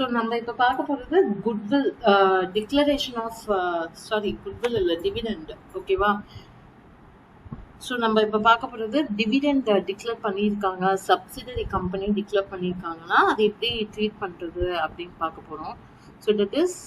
So நம்ம இப்போ பார்க்க போகிறது குட்வில் டிக்ளரேஷன் ஆஃப் குட்வில் இல்லை டிவிடெண்ட். ஓகேவா? ஸோ நம்ம இப்போ பார்க்க போகிறது டிவிடெண்ட் டிக்ளேர் பண்ணியிருக்காங்க, சப்சிடரி கம்பெனி டிக்ளேர் பண்ணியிருக்காங்கன்னா அது எப்படி ட்ரீட் பண்ணுறது அப்படின்னு பார்க்க போகிறோம். ஸோ தட் இஸ்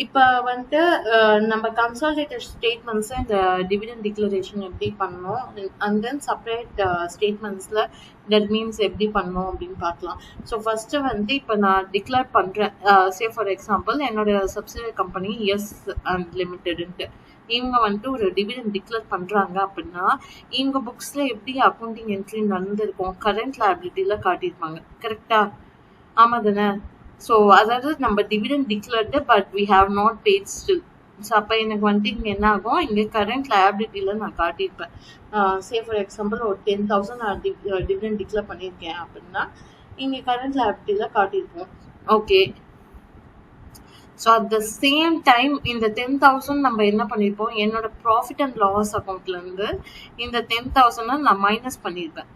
இப்போ வந்துட்டு நம்ம கன்சாலிடேட்டட் ஸ்டேட்மெண்ட்ஸை இந்த டிவிடெண்ட் டிக்ளரேஷன் எப்படி பண்ணணும், அண்ட் தென் செப்பரேட் ஸ்டேட்மெண்ட்ஸில் தட் மீன்ஸ் எப்படி பண்ணணும் அப்படின்னு பார்க்கலாம். ஸோ ஃபஸ்ட்டு வந்து இப்போ நான் டிக்ளேர் பண்ணுறேன், சே ஃபார் எக்ஸாம்பிள் என்னோட சப்சிடரி கம்பெனி எஸ் அண்ட் லிமிட்டெடுன்ட்டு இவங்க வந்துட்டு ஒரு டிவிடெண்ட் டிக்ளேர் பண்ணுறாங்க அப்படின்னா இவங்க புக்ஸில் எப்படி அக்கௌண்டிங் என்ட்ரி நடந்திருக்கும், கரண்ட் லைபிலிட்டியில் காட்டியிருப்பாங்க. கரெக்டாக? ஆமாம் தானே? ஸோ அதாவது நம்ம dividend declared but we have not paid still. So அப்போ எனக்கு வந்துட்டு இங்கே என்ன ஆகும், இங்கே கரண்ட் லயபிலிட்டியில் நான் காட்டியிருப்பேன். சே ஃபார் எக்ஸாம்பிள் ஒரு 10,000 நான் டிவிடெண்ட் டிக்ளேர் பண்ணியிருக்கேன் அப்படின்னா இங்கே கரண்ட் லயபிலிட்டியில் காட்டியிருப்போம். Okay. So at the same time இந்த 10,000 நம்ம என்ன பண்ணியிருப்போம், என்னோட ப்ராஃபிட் அண்ட் லாஸ் அக்கௌண்ட்லேருந்து இந்த 10,000 நான் மைனஸ் பண்ணியிருப்பேன்.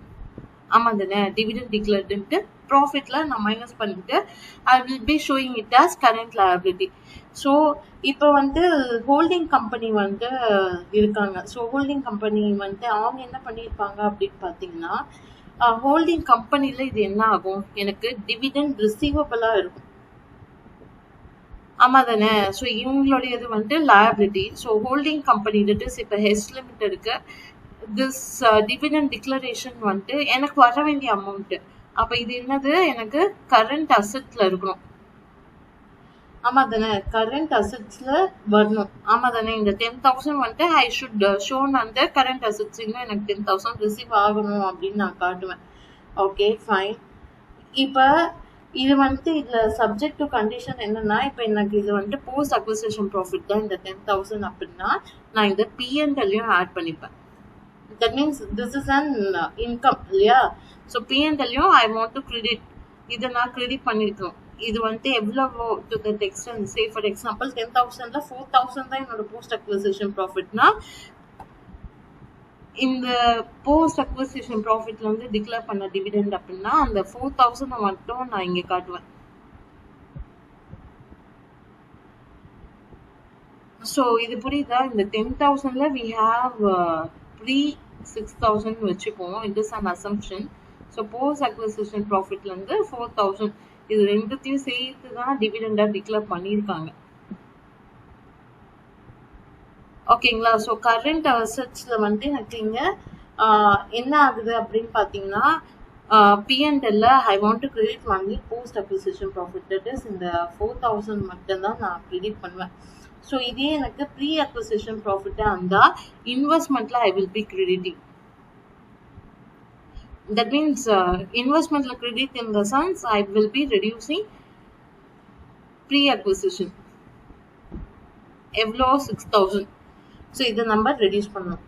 ஆமாம் தானே? டிவிடெண்ட் டிக்ளேர்டுன்ட்டு ப்ராஃபிட்டில் நான் மைனஸ் பண்ணிட்டு ஐ will B showing it as current liability. So இப்போ வந்து ஹோல்டிங் கம்பெனி வந்து இருக்காங்க. ஸோ ஹோல்டிங் கம்பெனி வந்து அவங்க என்ன பண்ணியிருப்பாங்க அப்படின்னு பார்த்தீங்கன்னா, ஹோல்டிங் கம்பெனியில் இது என்ன ஆகும், எனக்கு டிவிடெண்ட் ரிசீவபிளாக இருக்கும். ஆமாம் தானே? ஸோ இவங்களுடையது வந்துட்டு liability. So holding company that இப்போ ஹெச் லிமிட்டெடுக்கு திஸ் டிவிடெண்ட் டிக்ளரேஷன் வந்துட்டு எனக்கு வர வேண்டிய அமௌண்ட்டு. அப்போ இது என்னது, எனக்கு கரண்ட் அசெட்ஸில் இருக்கணும். ஆமாம் தானே? கரண்ட் அசெட்ஸில் வரணும். ஆமாம் தானே? இந்த 10,000 வந்துட்டு ஐ ஷுட் ஷோன் அந்த கரண்ட் அசெட்ஸ். இன்னும் எனக்கு 10,000 ரிசீவ் ஆகணும் அப்படின்னு நான் காட்டுவேன். Okay fine. இப்போ இது வந்துட்டு இதில் சப்ஜெக்ட் டு கண்டிஷன் என்னன்னா, இப்போ எனக்கு இது வந்துட்டு போஸ்ட் அக்விசிஷன் ப்ராஃபிட் தான் இந்த 10,000 அப்படின்னா நான் இந்த பிஎன்எல்லையும் ஆட் பண்ணிப்பேன். That means this is an income இல்லையா? ஸோ பிஎன்எல்லையும் ஐ வாண்ட் டு கிரெடிட், இதை நான் கிரெடிட் பண்ணியிருக்கோம். இது வந்துட்டு எவ்வளவோ to that extent. Say for example 10,000ல 4,000 தான் என்னோட போஸ்ட் அக்விசிஷன் ப்ராஃபிட்னா இந்த போஸ்ட் அக்விசிஷன் ப்ராஃபிட்ல வந்து டிக்ளேர் பண்ண டிவிடெண்ட் அப்படின்னா அந்த 4,000 மட்டும் நான் இங்கே காட்டுவேன். ஸோ இது புரியுதா? இந்த 10,000ல வி ஹாவ் ப்ரீ 6,000 வச்சுப்போம். It is an assumption. So post acquisition ப்ராஃபிட்லேருந்து 4,000 இது ரெண்டுத்தையும் சேர்த்து தான் டிவிடெண்டாக டிக்ளேர் பண்ணியிருக்காங்க. ஓகேங்களா? ஸோ கரண்ட் அசெட்ஸில் வந்துட்டு எனக்கு இங்கே என்ன ஆகுது அப்படின்னு பார்த்தீங்கன்னா, பிஎன்எல்ல I want to credit only post acquisition profit. That is இந்த 4,000 மட்டும்தான் நான் கிரெடிட் பண்ணுவேன். ஸோ இதே எனக்கு ப்ரீ அக்விசிஷன் ப்ராஃபிட்டாக இருந்தால் இன்வெஸ்ட்மெண்ட்டில் I will be crediting. That means investment credit in the sense I will be reducing pre-acquisition. எவ்வளோ 6,000. ஸோ இதை நம்ம ரெடியூஸ் பண்ணணும்.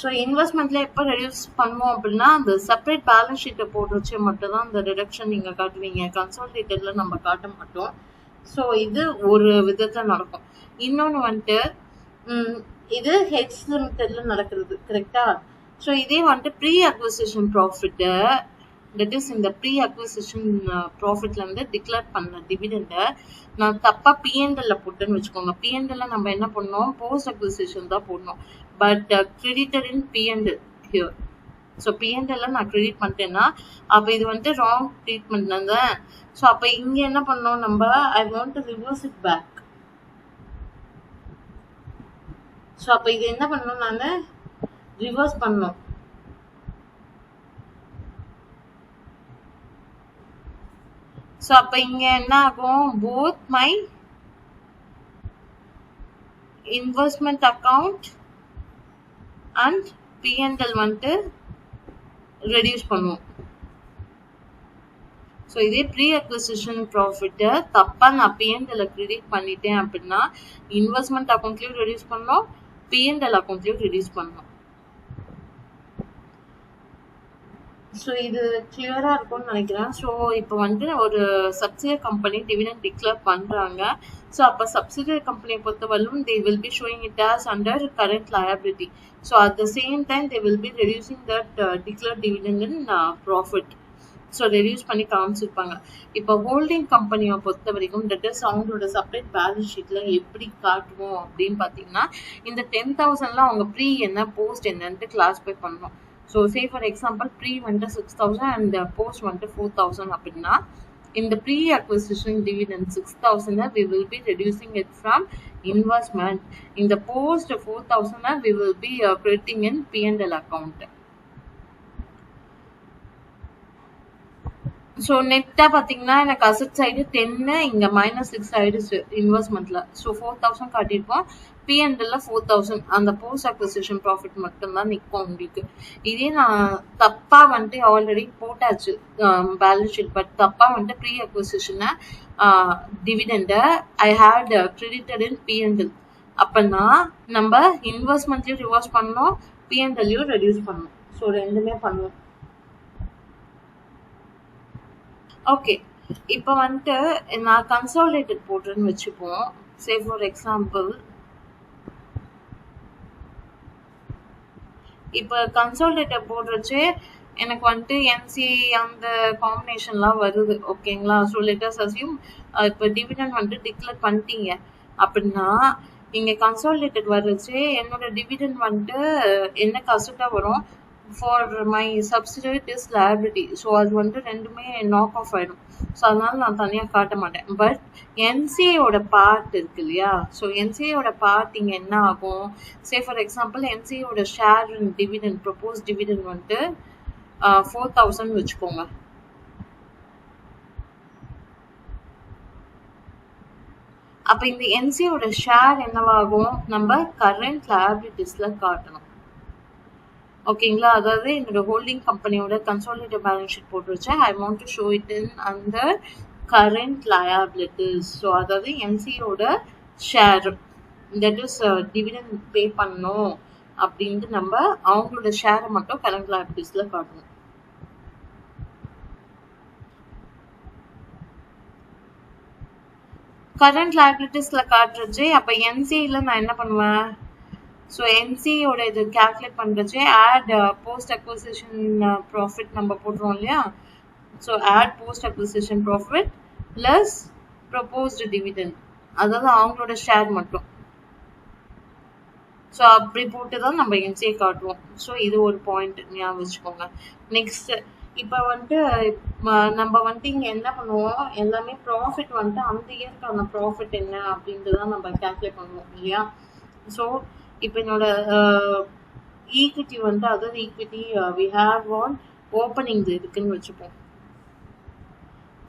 ஸோ இன்வெஸ்ட்மெண்ட்டில் எப்போ ரெடியூஸ் பண்ணுவோம் அப்படின்னா அந்த செப்பரேட் பேலன்ஸ் ஷீட்டை போட்டு வச்சு மட்டும் தான் அந்த ரிடக்ஷன் நீங்கள் காட்டுவீங்க. கன்சாலிடேட்டடில் நம்ம காட்ட மாட்டோம். ஸோ இது ஒரு விதத்தில் நடக்கும். இன்னொன்று வந்துட்டு இது ஹெச் லிமிட்டடில் நடக்கிறது. கரெக்டா? ஸோ இதே வந்துட்டு ப்ரீ அக்விசிஷன் ப்ராஃபிட்டை தட் இஸ் இந்த ப்ரீ அக்விசிஷன் ப்ராஃபிட்லேருந்து டிக்ளேர் பண்ண டிவிடெண்டை நான் தப்பாக பிஎன்எல்ல போட்டேன்னு வச்சுக்கோங்க. பிஎன்எல்ல நம்ம என்ன பண்ணோம், போஸ்ட் அக்விசிஷன் தான் போடணும். But credited in PNL here. So பிஎன்எல்ல நான் கிரெடிட் பண்ணிட்டேன்னா அப்போ இது வந்துட்டு ராங் ட்ரீட்மெண்ட் தான். ஸோ அப்போ இங்கே என்ன பண்ணோம் நம்ம, I want to reverse it back. So அப்போ இது என்ன பண்ணணும், நான் ரிவர்ஸ் பண்ணணும். ஸோ அப்போ இங்கே என்ன ஆகும், both my investment account and PNL வந்துட்டு ரெடியூஸ் பண்ணுவோம். ஸோ இதே ப்ரீ அக்விசிஷன் ப்ராஃபிட்டை தப்பாக நான் பிஎன்எல்ல கிரெடிட் பண்ணிட்டேன் அப்படின்னா இன்வெஸ்ட்மெண்ட் அக்கௌண்ட்லேயும் ரெடியூஸ் பண்ணோம், பிஎன்எல் அக்கௌண்ட்லேயும் ரெடியூஸ் பண்ணோம். ஸோ இது கிளியரா இருக்கும்னு நினைக்கிறேன். ஸோ இப்போ வந்து ஒரு சப்சிடரி கம்பெனி டிவிடெண்ட் டிக்ளேர் பண்றாங்க. ஸோ அப்போ சப்சிடரி கம்பெனியை பொறுத்தவரையிலும் they will be showing it as under current liability. So at the same time they will be reducing that declared dividend in profit. So reduce பண்ணி காமிச்சிருப்பாங்க. இப்போ holding கம்பெனியை பொறுத்த வரைக்கும் தட் இஸ் அவங்களோட செப்பரேட் பேலன்ஸ் ஷீட்ல எப்படி காட்டுவோம் அப்படின்னு பார்த்தீங்கன்னா, இந்த 10,000ல அவங்க ப்ரீ என்ன போஸ்ட் என்னன்ட்டு கிளாஸிஃபை பண்ணணும். So say for example pre வந்துட்டு 6,000 அண்ட் போஸ்ட் வந்துட்டு 4,000 அப்படின்னா, இந்த pre acquisition dividend 6,000 we will be reducing it from investment. இந்த post 4,000 we will be crediting in P&L account. So நெட்டாக பார்த்தீங்கன்னா எனக்கு அசட் சைடு 10 இங்கே -6 ஆயிடுச்சு இன்வெஸ்ட்மெண்ட்ல. ஸோ 4,000 காட்டியிருப்போம். P&L 4,000 அந்த போஸ்ட் அக்விசிஷன் ப்ராஃபிட் மட்டும்தான் நிற்கும் உங்களுக்கு. இதே நான் தப்பாக வந்துட்டு ஆல்ரெடி போட்டாச்சு பேலன்ஸ் ஷீட், பட் தப்பாக வந்துட்டு ப்ரீ அக்விசிஷனை டிவிடெண்டை I had credited in P&L. அப்போனா நம்ம இன்வெஸ்ட்மெண்ட்லையும் ரிவர்ஸ் பண்ணணும், P&L-லையும் ரெடியூஸ் பண்ணணும். ஸோ ரெண்டுமே பண்ணணும். ஓகே, இப்போ வந்துட்டு நான் கன்சாலிடேட்டட் போடுறேன்னு வச்சுப்போம். சே ஃபார் எக்ஸாம்பிள் இப்போ கன்சாலிடேட்டட் போடுறச்சு எனக்கு வந்துட்டு என்சி அந்த காம்பினேஷன்லாம் வருது. ஓகேங்களா? ஸோ லெட்டஸ் அஸ்யூம் இப்போ டிவிடெண்ட் வந்துட்டு டிக்ளேர் பண்ணிட்டீங்க அப்படின்னா, இங்கே கன்சாலிடேட்டட் வர்றச்சு என்னோட டிவிடெண்ட் வந்துட்டு என்ன அசட்டாக வரும், for my subsidiary is liability. So அது வந்துட்டு ரெண்டுமே நாக் ஆஃப் ஆகிடும். ஸோ அதனால நான் தனியாக காட்ட மாட்டேன். பட் என்சிஏயோட பார்ட் இருக்கு இல்லையா? ஸோ என்சிஏயோட பார்ட் இங்கே என்ன ஆகும், சே ஃபார் எக்ஸாம்பிள் என்சிஏயோட share and dividend propose dividend வந்துட்டு 4,000 வச்சுக்கோங்க. அப்போ இந்த என்சிஏயோட ஷேர் என்னவாகும், நம்ம கரண்ட் லைபிலிட்டிஸ்ல காட்டணும். ஓகேங்களா? அதாவது என்னோட ஹோல்டிங் கம்பெனியோட கன்சாலிடேட்டட் பேலன்ஸ் ஷீட் போட்டு வச்சேன். I want to show it in அந்த கரண்ட் லயபிலிட்டிஸ். ஸோ அதாவது என்சியோட share that is dividend pay பண்ணணும் அப்படின்ட்டு நம்ம அவங்களோட ஷேரை மட்டும் கரண்ட் லயபிலிட்டிஸ்ல காட்டணும். கரண்ட் லயபிலிட்டிஸ்ல காட்டுறச்சு அப்போ என்சில நான் என்ன பண்ணுவேன், ஸோ என்சியோட இது கேல்குலேட் பண்ணுறச்சு ஆட் போஸ்ட் அக்விசிஷன் ப்ராஃபிட் நம்ம போடுறோம் இல்லையா? So add post acquisition profit plus proposed dividend, அதாவது அவங்களோட ஷேர் மட்டும். ஸோ அப்படி போட்டு தான் நம்ம என்சிஏ காட்டுவோம். ஸோ இது ஒரு பாயிண்ட் ஞாபகம் வச்சுக்கோங்க. நெக்ஸ்ட் இப்போ வந்துட்டு நம்ம வந்துட்டு இங்கே என்ன பண்ணுவோம், எல்லாமே ப்ராஃபிட் வந்துட்டு அந்த இயர்க்கான ப்ராஃபிட் என்ன அப்படின்ட்டு தான் நம்ம கேல்குலேட் பண்ணுவோம் இல்லையா? ஸோ இப்போ என்னோட ஈக்விட்டி வந்துட்டு அதாவது equity we have on opening இருக்குன்னு வச்சுப்போம்.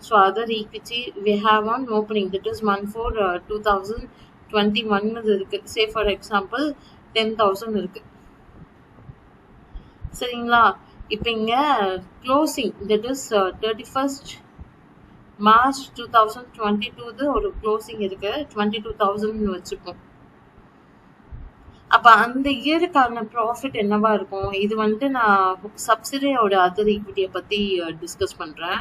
So other equity we have on opening that is 1/4/2021 இருக்கு. சே ஃபார் எக்ஸாம்பிள் 10,000 இருக்கு. சரிங்களா? இப்போ இங்கே closing that is 31st March 2022 ஒரு க்ளோசிங் இருக்கு, 22,000 வச்சுப்போம். அப்போ அந்த இயருக்கான ப்ராஃபிட் என்னவா இருக்கும், இது வந்துட்டு நான் சப்சிடரியோட அதர் ஈக்விட்டியை பற்றி டிஸ்கஸ் பண்ணுறேன்.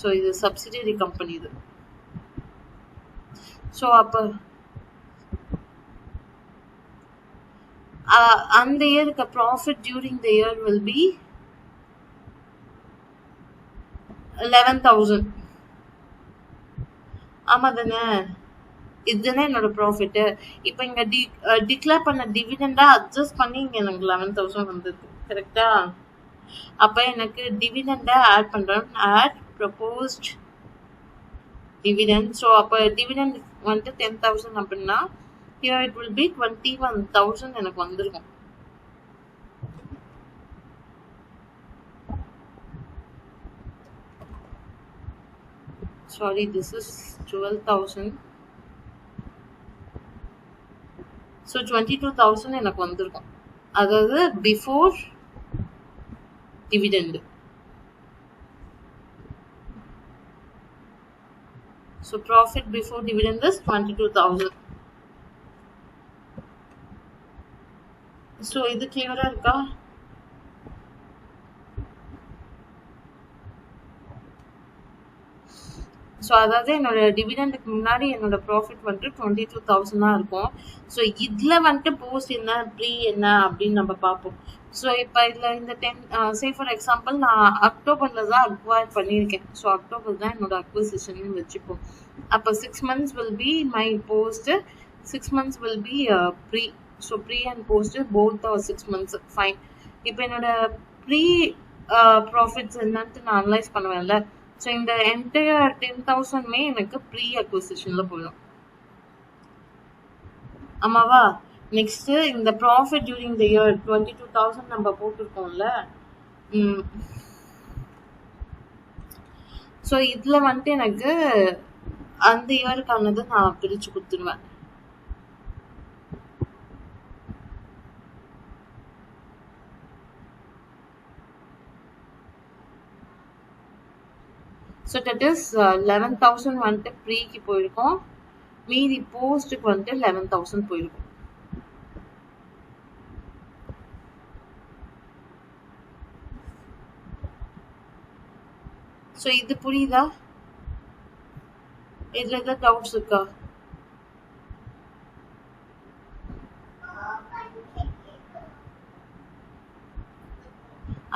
ஸோ இது சப்சிடரி கம்பெனி இது. ஸோ அப்போ அந்த இயருக்கு profit during the year will be 11,000. ஆமாம் தானே? இதுதானே என்னோட ப்ராஃபிட்டு. இப்போ இங்கே டிக்ளேர் பண்ண டிவிடெண்டாக அட்ஜஸ்ட் பண்ணி இங்கே எனக்கு 11,000 வந்தது. கரெக்டா? அப்போ எனக்கு டிவிடெண்டை ஆட் பண்ணுறேன், ஆட் ப்ரொபோஸ்ட் டிவிடெண்ட். ஸோ அப்போ டிவிடெண்ட் வந்துட்டு 10,000 அப்படின்னா here it will be 21,000 எனக்கு வந்திருக்கும். Sorry, this is 12,000. ஸோ 22,000 எனக்கு வந்திருக்கும், அதாவது before dividend. So profit before dividend is 22,000. So இது கிளியரா இருக்கா? ஸோ அதாவது என்னோட டிவிடெண்டுக்கு முன்னாடி என்னோட ப்ராஃபிட் வந்துட்டு 22,000 தான் இருக்கும். ஸோ இதில் வந்துட்டு போஸ்ட் என்ன ப்ரீ என்ன அப்படின்னு நம்ம பார்ப்போம். ஸோ இப்போ இதில் இந்த சே ஃபார் எக்ஸாம்பிள் நான் அக்டோபரில் தான் அக்வயர் பண்ணியிருக்கேன். ஸோ அக்டோபர் தான் என்னோட அக்விசிஷன் வச்சுப்போம். அப்போ 6 months will be my post, 6 months will be pre. So pre and post both 6 months fine. இப்போ என்னோட ப்ரீ ப்ராஃபிட்ஸ் என்னன்ட்டு நான் அனலைஸ் பண்ணுவேன்ல. ஸோ இந்த என்டையர் 10,000மே எனக்கு ப்ரீ அக்விசிஷனில் போயிடும். ஆமாவா? நெக்ஸ்ட் இந்த ப்ராஃபிட் டியூரிங் த இயர் 22,000 நம்ம போட்டிருக்கோம்ல. ஸோ இதில் வந்துட்டு எனக்கு அந்த இயருக்கானது நான் பிரித்து கொடுத்துருவேன். ஸோ தட் இஸ் 11,000 வந்துட்டு ப்ரீக்கு போயிருக்கோம், மீதி போஸ்ட்டுக்கு வந்துட்டு 11,000 போயிருக்கும். ஸோ இது புரியுதா? இதில் எதாவது டவுட்ஸ் இருக்கா?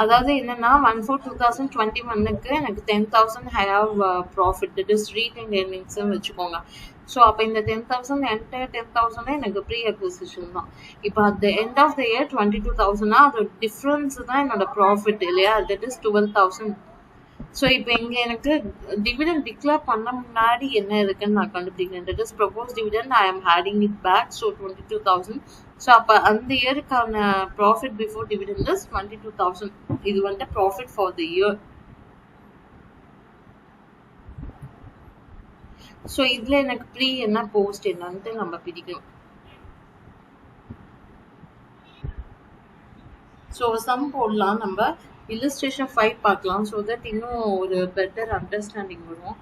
அதாவது என்னன்னா 1/4/2021க்கு எனக்கு 10,000 have profit, that is retain ஏர்னிங்ஸ்ன்னு வச்சுக்கோங்க. ஸோ அப்போ இந்த 10,000 என்டையர் 10,000 எனக்கு ப்ரீ அக்விசிஷன் தான். இப்போ at the end of the year 22,000 அதோட டிஃப்ரென்ஸ் தான் என்னோட ப்ராஃபிட் இல்லையா, தட் இஸ் 12,000. ஸோ இப்போ இங்கே எனக்கு டிவிடெண்ட் டிக்ளேர் பண்ண முன்னாடி என்ன இருக்குன்னு நான் கண்டுபிடிக்கிறேன். That is propose dividend I am adding it back. So 22,000. So அப்போ அந்த இயருக்கான ப்ராஃபிட் பிஃபோர் டிவிடெண்ட் இஸ் 22,000. இது வந்து profit for the year. So இதில் எனக்கு ப்ரீ என்ன போஸ்ட் என்னன்ட்டு நம்ம பிரிக்கணும். ஸோ சம் போடலாம், நம்ம illustration 5 பார்க்கலாம். ஸோ தட் இன்னும் ஒரு பெட்டர் அண்டர்ஸ்டாண்டிங் வரும்.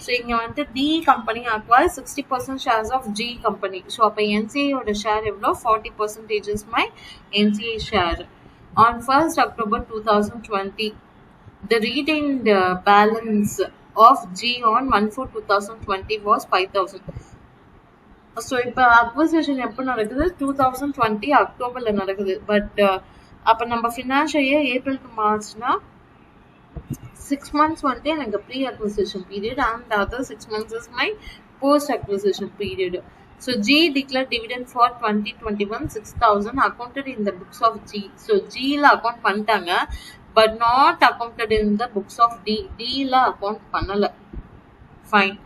ஸோ இங்கே வந்துட்டு T company acquire 60% shares of G company. So அப்போ என்சிஐயோட ஷேர் எவ்வளோ? 40% is my NCI share. On 1st October 2020 the retained balance of G on 1/4/2020 was 5,000. So இப்போ அக்விசிஷன் எப்போ நடக்குது? 2020 அக்டோபரில் நடக்குது. பட் அப்போ நம்ம ஃபினான்ஷியல் இயர் ஏப்ரல் டு மார்ச்னா 6 months வந்துட்டு எனக்கு pre acquisition period and other 6 months is my post acquisition period. So G declare dividend for 2021 6,000 accounted in the books of G. So ஜியில் அக்கௌண்ட் பண்ணிட்டாங்க, but not accounted in the books of T. டியில் account பண்ணலை. Fine.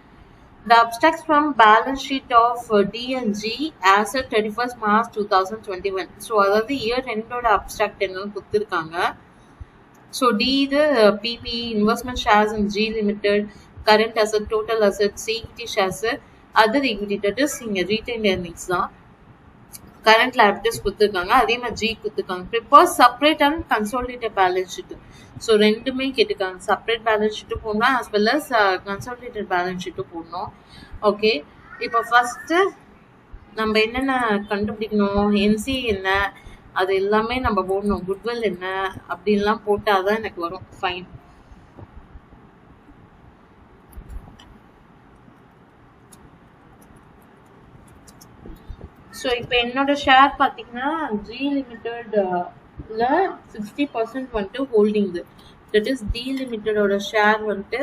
The abstracts from balance sheet of D and G as at 31st March 2021. So அதாவது year ரெண்டோட abstract என்னன்னு கொடுத்துருக்காங்க. So T இது பிபி investment shares in G limited, current asset, total asset, equity shares, other equity, that is இங்கே retain earnings தான். Current liabilities கொடுத்துருக்காங்க, அதே மாதிரி ஜி கொடுத்துருக்காங்க. Prepare separate and consolidated balance sheet. So ரெண்டுமே கேட்டுக்காங்க. செப்பரேட் பேலன்ஸ் ஷீட்டும் போடணும், as well as consolidated balance ஷீட்டும் போடணும். ஓகே, இப்போ ஃபஸ்ட்டு நம்ம என்னென்ன கண்டுபிடிக்கணும், என்சி என்ன, அது எல்லாமே நம்ம போடணும். குட்வில் என்ன அப்படின்லாம் போட்டால் தான் எனக்கு வரும். ஃபைன். ஸோ இப்போ என்னோட ஷேர் பார்த்தீங்கன்னா ஜி லிமிட்டட்ல 60% வந்துட்டு ஹோல்டிங்கு, தட் இஸ் டி லிமிட்டடோட ஷேர் வந்துட்டு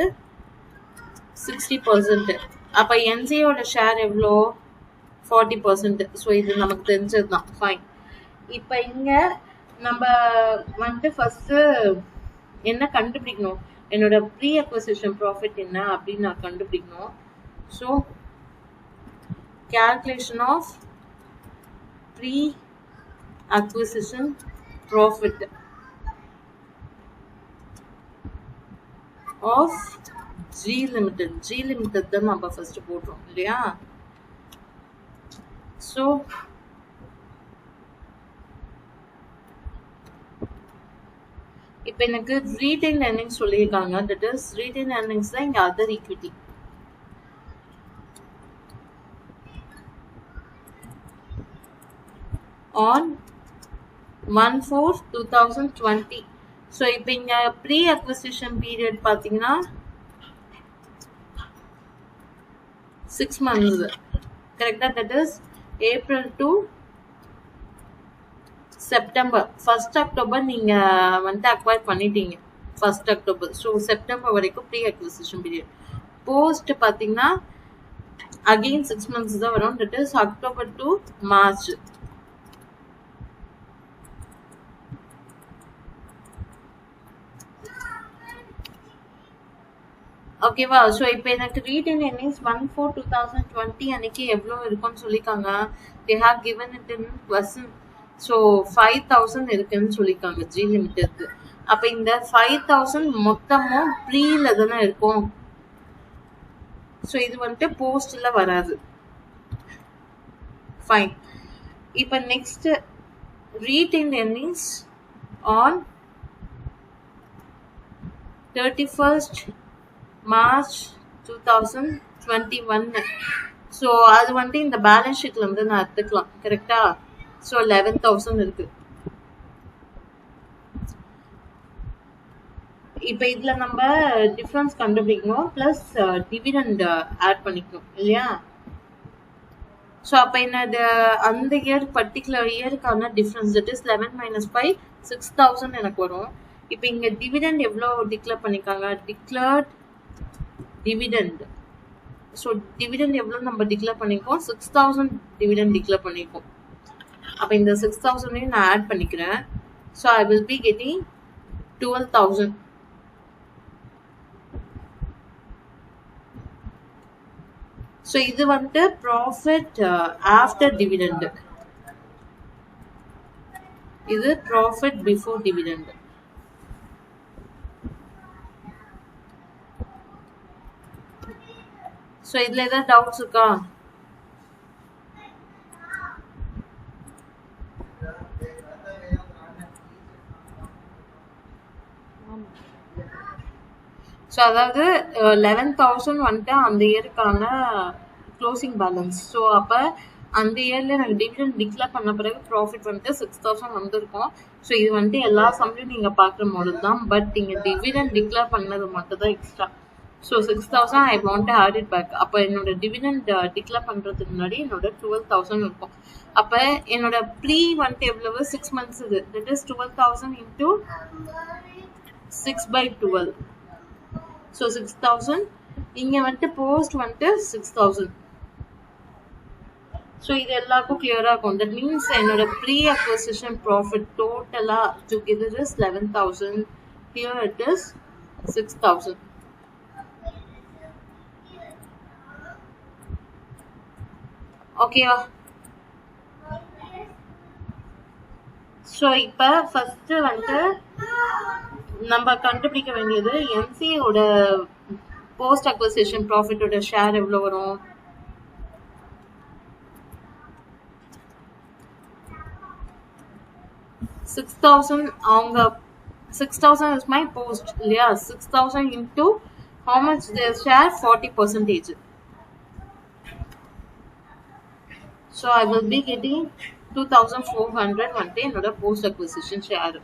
60%. அப்போ என்சியோட ஷேர் எவ்வளோ? 40%. ஸோ இது நமக்கு தெரிஞ்சது தான். ஃபைன். இப்போ இங்கே நம்ம வந்துட்டு ஃபஸ்ட்டு என்ன கண்டுபிடிக்கணும், என்னோட ப்ரீ அக்விசிஷன் ப்ராஃபிட் என்ன அப்படின்னு நான் கண்டுபிடிக்கணும். So calculation of pre-acquisition profit of G Limited. G Limited தான் நம்ம ஃபர்ஸ்ட் போடுறோம் இல்லையா? ஸோ இப்போ எனக்கு ரீடைன் earnings சொல்லியிருக்காங்க, தட் இஸ் ரீடைன் earnings தான் இங்கே அதர் ஈக்விட்டி. on 1/4/2020. ஸோ இப்போ இங்கே ப்ரீ அக்விசிஷன் பீரியட் பார்த்தீங்கன்னா 6 months. Correct? That is April to September. 1st October நீங்க வந்து acquire பண்ணிட்டீங்க. 1st October. So September வரைக்கும் pre-acquisition period. Post பார்த்தீங்கன்னா again 6 months தான் வரும். That is October to March. ஓகேவா? ஸோ இப்போ எனக்கு ரீட்டைன் எர்னிங்ஸ் 1/4/2020 அன்னைக்கு எவ்வளோ இருக்குன்னு சொல்லியிருக்காங்க. They have given it in question. So 5,000 இருக்குன்னு சொல்லியிருக்காங்க ஜி லிமிட்டெடுக்கு. அப்போ இந்த 5,000 மொத்தமும் ப்ரீல தானே இருக்கும். ஸோ இது வந்துட்டு போஸ்டில் வராது. ஃபைன். இப்போ next retain earnings on 31st March 2021. So அது வந்துட்டு இந்த பேலன்ஸ் ஷீட்ல வந்து நான் எடுத்துக்கலாம். கரெக்டா? ஸோ 11,000 இருக்கு. இப்போ இதுல நம்ம டிஃபரன்ஸ் கண்டுபிடிக்கணும், பிளஸ் டிவிடெண்ட் ஆட் பண்ணிக்கணும் இல்லையா? ஸோ அப்போ என்னது அந்த இயர் பர்டிகுலர் இயருக்கான டிஃப்ரென்ஸ் தட் இஸ் 11 - 5 6,000 எனக்கு வரும். இப்போ இங்கே டிவிடெண்ட் எவ்வளோ டிக்ளேர் பண்ணியிருக்காங்க? Declared dividend. ஸோ டிவிடெண்ட் எவ்வளோ நம்ம டிக்ளேர் பண்ணியிருக்கோம்? 6,000 டிவிடெண்ட் டிக்ளேர் பண்ணியிருக்கோம். அப்போ இந்த 6,000 நான் ஆட் பண்ணிக்கிறேன். So I will be getting 12,000. So இது வந்துட்டு ப்ராஃபிட் ஆஃப்டர் டிவிடெண்ட். இது ப்ராஃபிட் பிஃபோர் டிவிடெண்ட். ஸோ இதுல ஏதாவது டவுட்ஸ் இருக்கா? ஸோ அதாவது 11,000 வந்துட்டு அந்த இயருக்கான க்ளோசிங் பேலன்ஸ். ஸோ அப்போ அந்த இயர்ல எனக்கு டிவிடெண்ட் டிக்ளேர் பண்ண பிறகு ப்ராஃபிட் வந்துட்டு 6,000 வந்திருக்கும். ஸோ இது வந்துட்டு எல்லா சம்லையும் நீங்கள் பார்க்குற மாடல் தான். பட் நீங்கள் டிவிடெண்ட் டிக்ளேர் பண்ணது மட்டும் தான் extra. So 6,000 I want to add it back. அப்போ என்னோட டிவிடெண்ட் டிக்ளேர் பண்ணுறதுக்கு முன்னாடி என்னோட 12,000 இருக்கும். அப்போ என்னோட ப்ரீ வந்துட்டு எவ்வளவு? 6 months இது. That is 12,000 into 6/12. ஸோ 6,000. இங்கே வந்துட்டு போஸ்ட் வந்துட்டு 6,000. ஸோ இது எல்லாருக்கும் கிளியராக இருக்கும். தட் மீன்ஸ் என்னோட ப்ரீ அக்வசிஷன் ப்ராஃபிட் டோட்டலாக together is 11,000. Here it is 6,000. ஓகேவா? ஸோ இப்போ ஃபர்ஸ்ட் வந்துட்டு நம்ம கண்டுபிடிக்க வேண்டியது என்சியோட போஸ்ட் அக்வசிஷன் ப்ராஃபிட்டோட ஷேர் எவ்வளோ வரும்? 6,000. அவங்க 6,000 is my post இல்லையா? 6,000 into how much their share? 40%. So I will be getting 2,400 வந்துட்டு என்னோட post acquisition share.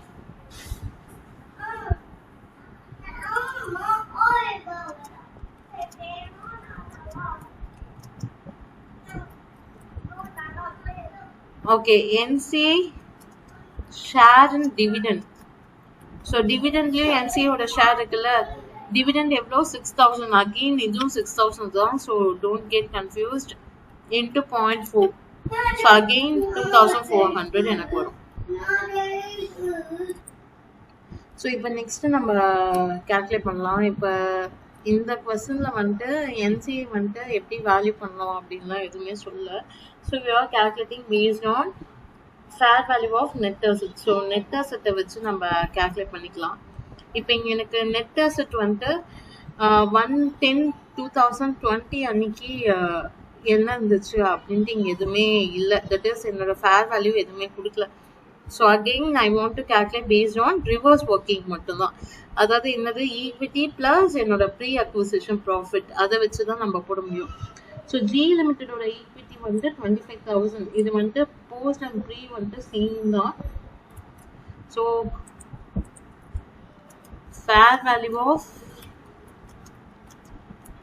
Okay, NCA share and dividend. So டிவிடெண்ட்லேயும் என்சியோட ஷேர் இருக்குல்ல. டிவிடெண்ட் எவ்வளோ? 6,000. அகெயின் இதுவும் 6,000 தான். So don't get confused. Into 0.4. So again 2,400 எனக்கு வரும். ஸோ இப்போ நெக்ஸ்ட் நம்ம கேல்குலேட் பண்ணலாம். இப்போ இந்த கொஸ்டினில் வந்துட்டு என்சிஏ வந்துட்டு எப்படி வேல்யூ பண்ணலாம் அப்படின்லாம் எதுவுமே சொல்லலை. So we are calculating based on fair value of net asset. So net அசெட்டை வச்சு நம்ம கேல்குலேட் பண்ணிக்கலாம். இப்போ இங்கே எனக்கு நெட் அசெட் வந்துட்டு 1/10/2020 அன்னைக்கு என்ன இருந்துச்சு அப்படின்ட்டு இங்கே எதுவுமே இல்லை. தட் இஸ் என்னோட ஃபேர் வேல்யூ எதுவுமே கொடுக்கல. So again I want to calculate based on reverse working மட்டும்தான். அதாவது என்னது? ஈக்விட்டி ப்ளஸ் என்னோட ப்ரீ அக்விசிஷன் ப்ராஃபிட், அதை வச்சு தான் நம்ம போட முடியும். ஸோ ஜி லிமிட்டடோட ஈக்விட்டி வந்து 25,000. இது வந்துட்டு போஸ்ட் அண்ட் ப்ரீ வந்துட்டு சேம் தான். So fair value of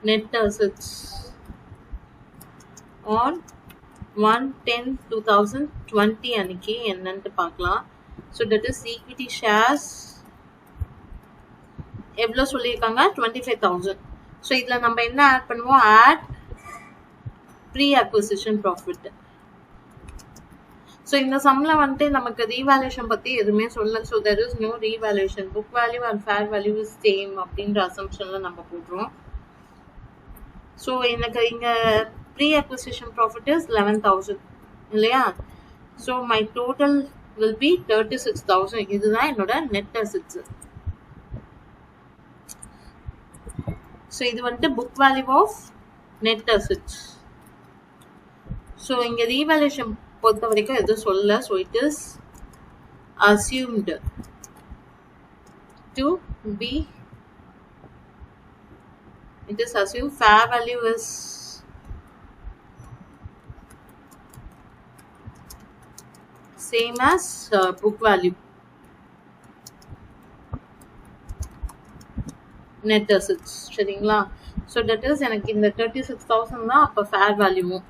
net assets on 1/10/2020 அன்னைக்கு என்னன்னு பார்க்கலாம். So that is equity shares எவ்வளோ சொல்லியிருக்காங்க 25,000. ஸோ இதில் நம்ம என்ன ஆட் பண்ணுவோம், add pre acquisition profit. So இந்த சம்மில் வந்துட்டு நமக்கு ரீவேல்யூஷன் பற்றி எதுவுமே சொல்ல. So there is no revaluation, book value and fair value is same அப்படின்ற அசம்ஷனில் நம்ம போடுறோம். ஸோ எனக்கு இங்கே ப்ரீ அக்விசிஷன் ப்ராஃபிட் இஸ் 11,000 இல்லையா. So my total will be 36,000. இதுதான் என்னோட நெட் அசெட்ஸ். ஸோ இது வந்துட்டு book value of net assets. So இங்கே ரீவேல்யூஷன் பொறுத்த வரைக்கும் எதுவும் சொல்ல. So it is assumed to be, it is assumed fair value is same as book value net assets. சரிங்களா. ஸோ தட் இஸ் எனக்கு இந்த 36,000 தான் அப்போ ஃபேர் வேல்யூவும்.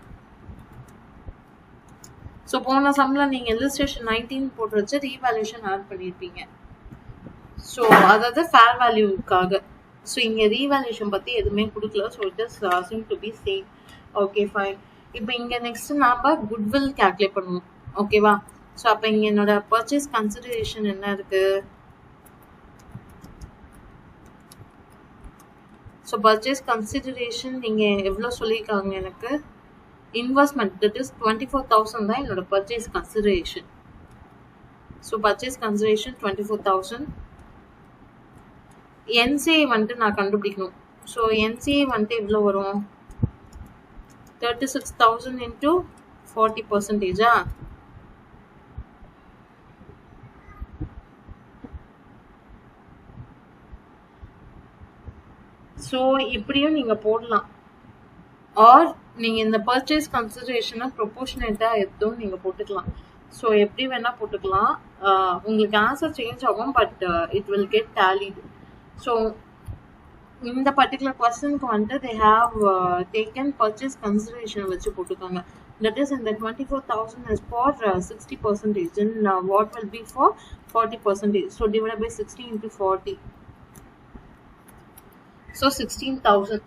ஸோ போன சம்மில் நீங்கள் இல்லஸ்ட்ரேஷன் 19 போட்டு வச்சு ரீவேல்யூஷன் ஆட் பண்ணியிருப்பீங்க. ஸோ அதாவது ஃபேர் வேல்யூக்காக. ஸோ இங்கே ரீவேல்யூஷன் பற்றி எதுவுமே கொடுக்கல. So it is assumed to be same. Okay fine. இப்போ இங்கே நெக்ஸ்ட் நாம் குட்வில் கேல்குலேட் பண்ணுவோம். ஓகேவா. ஸோ அப்போ இங்கே என்னோட பர்ச்சேஸ் கன்சிடரேஷன் என்ன இருக்குது. ஸோ பர்ச்சேஸ் கன்சிடரேஷன் நீங்கள் எவ்வளோ சொல்லியிருக்காங்க எனக்கு. இன்வெஸ்ட்மெண்ட் தட் இஸ் 24,000 தான் என்னோட purchase consideration. So purchase consideration 24,000. NCI வந்துட்டு நான் கண்டுபிடிக்கணும். ஸோ என்சிஐ வந்துட்டு எவ்வளோ வரும், 36,000 இன்ட்டு 40%. ஸோ இப்படியும் நீங்கள் போடலாம். ஆர் நீங்கள் இந்த பர்ச்சேஸ் கன்சிடரேஷனை ப்ரொபோர்ஷனேட்டாக எதுவும் நீங்கள் போட்டுக்கலாம். ஸோ எப்படி வேணால் போட்டுக்கலாம். உங்களுக்கு ஆன்சர் சேஞ்ச் ஆகும், but it will get tallied. So இந்த பர்டிகுலர் கொஸ்டினுக்கு வந்துட்டு they have taken purchase consideration வச்சு போட்டுருக்காங்க. தட் இஸ் இந்த 24,000 is for 60% and what will be for 40%. So divided by 60 into 40. So 16,000.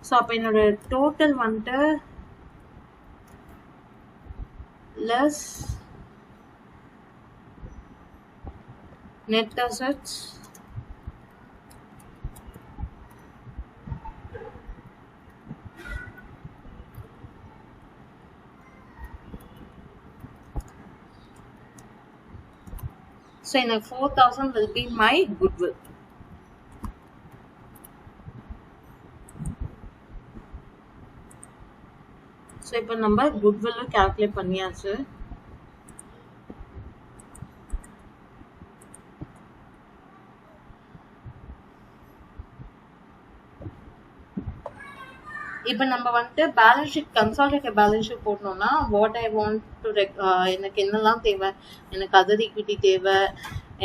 So அப்போ என்னோட டோட்டல் வந்துட்டு லெஸ் நெட் அசெட்ஸ் ஸோ எனக்கு 4,000 will be my goodwill. So இப்போ நம்ம குட்வில்லும் கால்குலேட் பண்ணியாச்சு. இப்போ நம்ம வந்துட்டு balance sheet consolidated balance sheet போடணும்னா வாட் ஐ வாண்ட் டு எனக்கு என்னெல்லாம் தேவை, எனக்கு அதர் ஈக்விட்டி தேவை,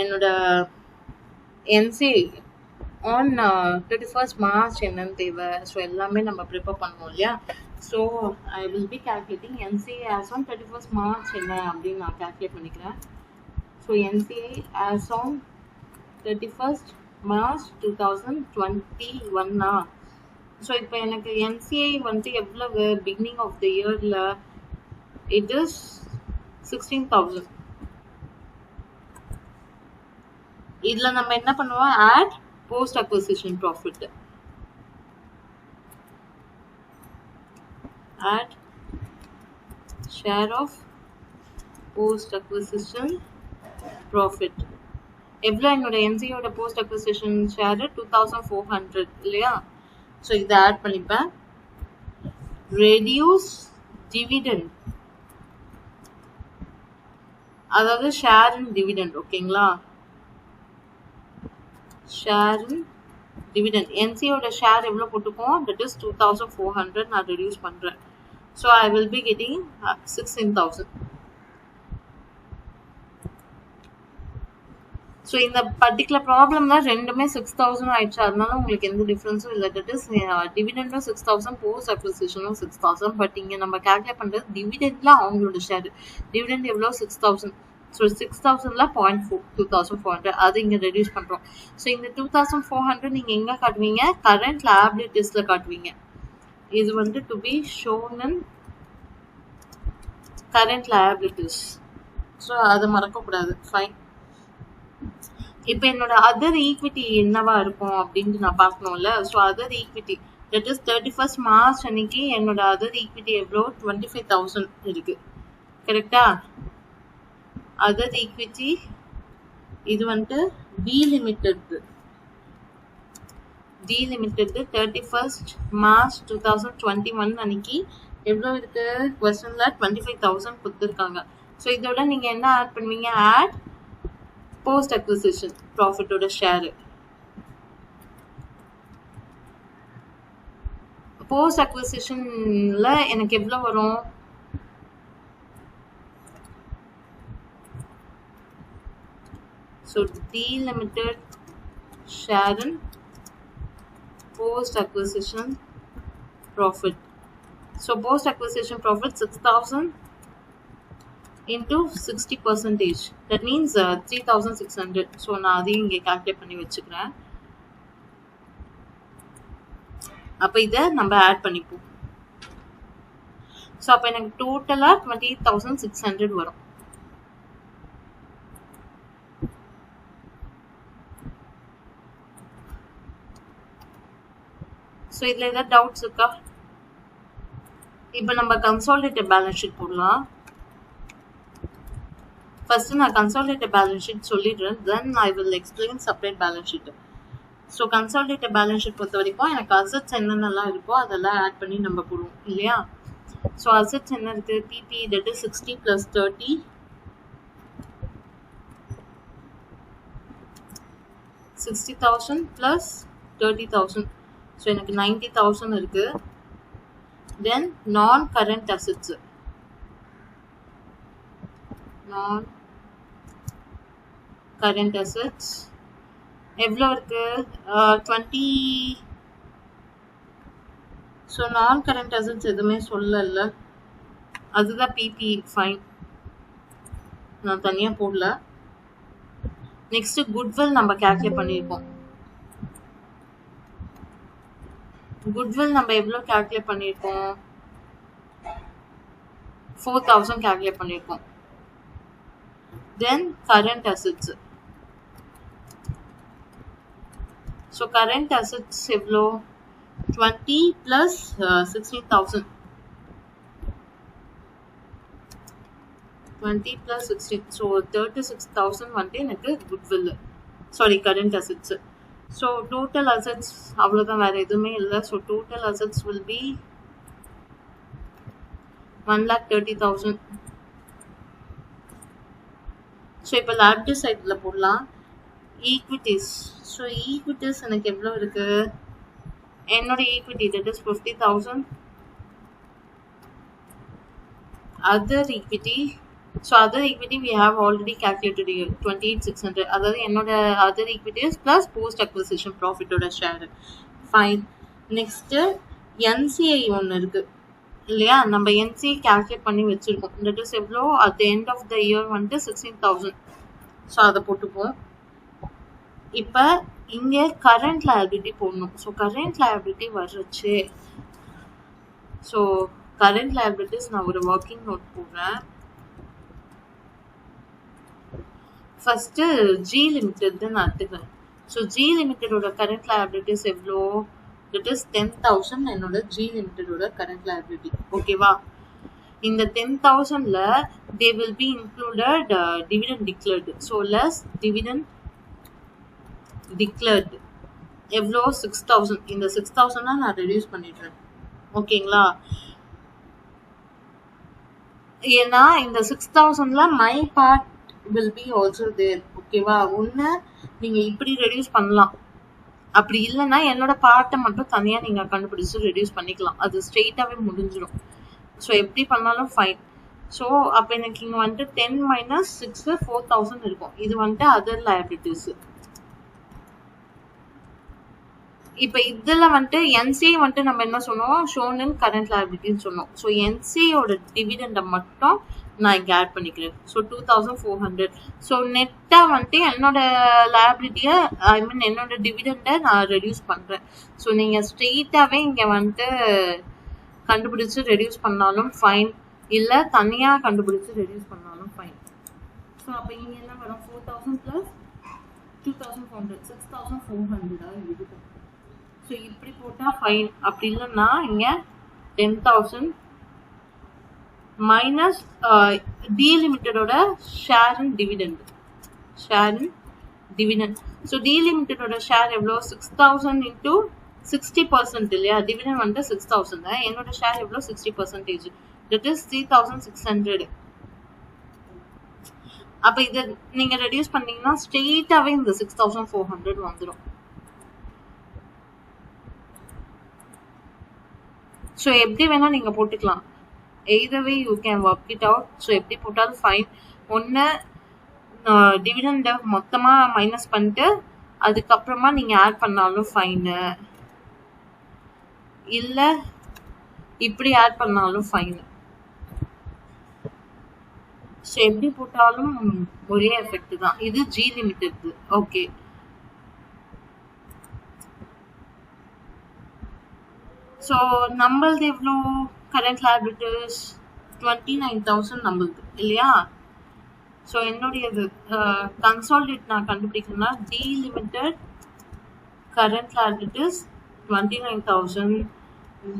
என்னோட என்சி ஆன் 31st March என்னன்னு தேவை. ஸோ எல்லாமே நம்ம ப்ரிப்பேர் பண்ணுவோம் இல்லையா. So I will B calculating NCA as on 31st March என்ன அப்படின்னு நான் கால்குலேட் பண்ணிக்கிறேன். So NCA as on 31st March 2021. So இப்போ எனக்கு என்சிஐ வந்துட்டு எவ்வளவு பிகினிங் ஆஃப் த இயரில் இட் இஸ் 16,000. இதில் நம்ம என்ன பண்ணுவோம், add post acquisition profit, add share of post acquisition profit. எவ்வளோ என்னோட என்சியோட போஸ்ட் அக்விசிஷன் ஷேர் 2,400 இல்லையா. ஸோ இதை ஆட் பண்ணிப்பேன். ரெடியூஸ் டிவிடெண்ட், அதாவது ஷேர் இன் டிவிடெண்ட். ஓகேங்களா. ஷேர் இன் டிவிடெண்ட் என்சியோட ஷேர் எவ்வளோ போட்டுப்போம், தட் இஸ் 2,400 நான் ரெடியூஸ் பண்ணுறேன். So I will be getting 16,000. So இந்த பர்டிகுலர் ப்ராப்ளம்ல ரெண்டுமே 6000 ஆயிடுச்சு. அதனால உங்களுக்கு எந்த டிஃபரன்ஸும் இல்லை. தட் இஸ் டிவிடெண்டும் 6000, போஸ்ட் அக்விசிஷனும் 6000. பட் இங்கே நம்ம கால்குலேட் பண்ணுறது டிவிடெண்ட்ல அவங்களோட ஷேர். டிவிடெண்ட் எவ்வளோ? 6000. ஸோ 6000ல 0.4 2400 அது இங்கே ரெடியூஸ் பண்ணுறோம். ஸோ இந்த 2400 நீங்கள் எங்கே காட்டுவீங்க? கரண்ட் லைபிலிட்டிஸில் காட்டுவீங்க. இது வந்து to be shown in current liabilities. So அதை மறக்கக்கூடாது. ஃபைன். இப்போ என்னோட அதர் ஈக்விட்டி என்னவா இருக்கும் அப்படின்னு நான் பார்க்கணும்ல. So other equity that is 31st March அன்னைக்கு என்னோட அதர் ஈக்விட்டி எவ்வளோ? 25,000 இருக்கு. கரெக்டா? அதர் ஈக்விட்டி இது வந்துட்டு டீலிமிட்டட் 31st March 2021 அன்னைக்கு எவ்வளோ இருக்கு? கொஸ்டின்ல 25,000 கொடுத்துருக்காங்க. ஸோ இதோட நீங்க என்ன ஆட் பண்ணுவீங்க? ஆட் போஸ்ட் அக்விசிஷன் ப்ராஃபிட்டோட ஷேர். போஸ்ட் அக்விசிஷன்ல எனக்கு எவ்வளோ வரும்? So delimited share in post acquisition profit. So post acquisition profit 6,000 into 60%. That means 3,600. So நான் அதையும் இங்கே கால்குலேட் பண்ணி வச்சுக்கிறேன். அப்போ இதை நம்ம ஆட் பண்ணிப்போம். ஸோ அப்போ எனக்கு டோட்டலாக 28,600 வரும். ஸோ இதில் ஏதாவது டவுட்ஸ் இருக்கா? இப்போ நம்ம கன்சாலிடேட்டட் பேலன்ஸ் ஷீட் போடலாம். ஃபர்ஸ்ட் நான் கன்சாலிடேட்டட் பேலன்ஸ் ஷீட் சொல்லிடுறேன். Then I will explain separate balance sheet. So consolidated balance sheet பொறுத்த வரைக்கும் எனக்கு அசட்ஸ் என்னென்னலாம் இருக்கோ அதெல்லாம் ஆட் பண்ணி நம்ம போடுவோம் இல்லையா? ஸோ அசட்ஸ் என்ன இருக்கு? BP that is 60 + 30, 60,000 + 30,000. ஸோ எனக்கு 90,000 இருக்கு. தென் நான் கரண்ட் அசட்ஸ், எவ்வளோ இருக்கு? 20. ஸோ நான் கரண்ட் அசட்ஸ் எதுவுமே சொல்லல, அதுதான் பிபி. ஃபைன், நான் தனியாக போடல. நெக்ஸ்ட் குட்வில் நம்ம கால்குலேட் பண்ணியிருக்கோம். குட்வில் நம்ம எவ்வளோ கால்குலேட் பண்ணியிருக்கோம்? 4,000 கால்குலேட் பண்ணியிருக்கோம். Then current assets. So current assets எவ்வளோ? 20 + 16,000. 20 + 16. ஸோ 36,000 வந்துட்டு எனக்கு goodwill, sorry current assets. So total assets அவ்வளோதான், வேறு எதுவுமே இல்லை. So total assets will be 1,30,000. So இப்போ லைபிலிட்டி சைடில் போடலாம். ஈக்விட்டிஸ். ஸோ ஈக்விட்டிஸ் எனக்கு எவ்வளோ இருக்கு? என்னோட equity that is 50,000. Other equity, so other equity we have already calculated here 28,600. அதாவது என்னோட other equities plus post acquisition ப்ராஃபிட்டோட ஷேர். ஃபைன். நெக்ஸ்ட்டு என்சிஐ ஒன்று இருக்கு இல்லையா? நம்ம என்சிஐ கால்குலேட் பண்ணி வச்சுருக்கோம். தட் இஸ் எவ்வளோ? At the end of the year வந்துட்டு 16,000. ஸோ அதை போட்டுப்போம். இப்போ இங்கே கரண்ட் லயபிலிட்டி போடணும். ஸோ கரண்ட் லயபிலிட்டி வர்றச்சு. ஸோ கரண்ட் லயபிலிட்டிஸ் நான் ஒரு ஒர்க்கிங் நோட் போடுறேன். ஃபஸ்ட்டு ஜி லிமிட்டட் நான் எடுத்துக்கிறேன். ஸோ ஜி லிமிட்டடோட கரண்ட் லயபிலிட்டிஸ் எவ்வளோ? தட் இஸ் 10,000 என்னோட ஜி லிமிட்டடோட கரண்ட் லயபிலிட்டி. ஓகேவா? இந்த 10,000ல they will be included dividend declared. So less dividend declared எவ்வளோ? 6,000. இந்த 6,000 நான் ரெடியூஸ் பண்ணிடுறேன். ஓகேங்களா? ஏன்னா இந்த 6,000ல my part will be also there. ஓகேவா? ஒன்று நீங்கள் இப்படி ரெடியூஸ் பண்ணலாம், அப்படி இல்லைன்னா என்னோட பார்ட்டை மட்டும் தனியாக நீங்கள் கண்டுபிடிச்சு ரெடியூஸ் பண்ணிக்கலாம். அது ஸ்ட்ரெயிட்டாகவே முடிஞ்சிடும். ஸோ எப்படி பண்ணாலும் ஃபைன். ஸோ அப்போ எனக்கு இங்கே வந்துட்டு 10 minus 6 4000 இருக்கும். இது வந்துட்டு அதர் liabilities. இப்போ இதில் வந்துட்டு என்சி வந்துட்டு நம்ம என்ன சொன்னோம், ஷோன் இன் கரண்ட் liabilityன்னு சொன்னோம். ஸோ என்சியோட டிவிடெண்டை மட்டும் நான் இங்கே ஆட் பண்ணிக்கிறேன். ஸோ 2400. ஸோ நெட்டாக வந்துட்டு என்னோட liabilityயை ஐ மீன் என்னோட டிவிடெண்டை நான் ரெடியூஸ் பண்ணுறேன். ஸோ நீங்கள் ஸ்ட்ரெயிட்டாகவே இங்கே வந்துட்டு கண்டுபிடிச்சு ரெடியூஸ் பண்ணாலும் ஃபைன், இல்லை தனியாக கண்டுபிடிச்சு ரெடியூஸ் பண்ணாலும் ஃபைன். ஸோ அப்போ இங்கே என்ன வரும், 4000 + 2400 6400 இருக்குது. ஸோ இப்படி போட்டால் ஃபைன். அப்படி இல்லைன்னா இங்கே 10,000 மைனஸ் டீலிமிட்டடோட ஷேர் இன் டிவிடெண்ட். ஸோ டீலிமிட்டடோட ஷேர் எவ்வளோ, 6000 இன்டூ 60% இல்லையா, டிவிடெண்ட் வந்துட்டு 6000 தான். என்னோட ஷேர் எவ்வளோ, 60%. That is 3600. அப்போ இதை நீங்கள் ரெடியூஸ் பண்ணீங்கன்னா ஸ்ட்ரெயிட்டாகவே இந்த 6400 வந்துடும். ஸோ எப்படி வேணால் நீங்கள் போட்டுக்கலாம். Either way you can work it out. So எப்படி போட்டாலும் ஃபைன். ஒன்று டிவிடெண்டை மொத்தமாக மைனஸ் பண்ணிட்டு அதுக்கப்புறமா நீங்கள் ஆட் பண்ணாலும் ஃபைனு, இல்லை இப்படி ஆட் பண்ணாலும் ஃபைனு. ஸோ எப்படி போட்டாலும் ஒரே எஃபெக்ட் தான். இது ஜி லிமிட்டட். ஓகே, ஸோ நம்மளது எவ்வளோ, கரண்ட் liabilities 29,000 நம்மளது இல்லையா. ஸோ என்னுடையது கன்சாலிடேட் நான் கண்டுபிடிக்கணும்னா டீலிமிட்டட் கரண்ட் liabilities 29,000,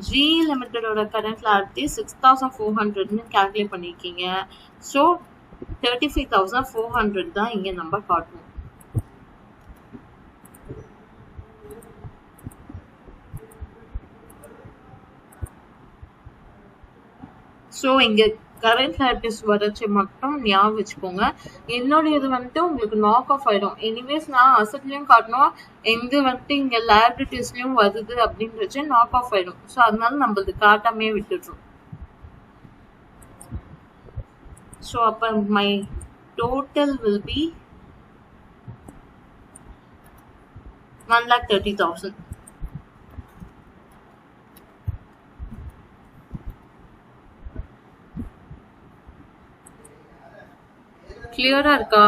ஜி லிமிட்டடோட கரண்ட் liabilities 6400ன்னு கால்குலேட் பண்ணியிருக்கீங்க. ஸோ 35,400 தான் இங்கே நம்ம காட்டணும். ஸோ இங்கே கரண்ட் liabilities வரைச்சி மட்டும் ஞாபகம் வச்சுக்கோங்க. என்னுடையது வந்துட்டு உங்களுக்கு நாக் ஆஃப் ஆயிடும். எனிவேஸ் நான் அசட்லையும் காட்டணும், எங்கே வந்துட்டு இங்கே liabilitiesலையும் வருது அப்படின்றச்சு நாக் ஆஃப் ஆயிடும். ஸோ அதனால நம்மளது காட்டாமே விட்டுடுறோம். ஸோ அப்போ மை டோட்டல் வில் பி 1,30,000. கிளியரா இருக்கா?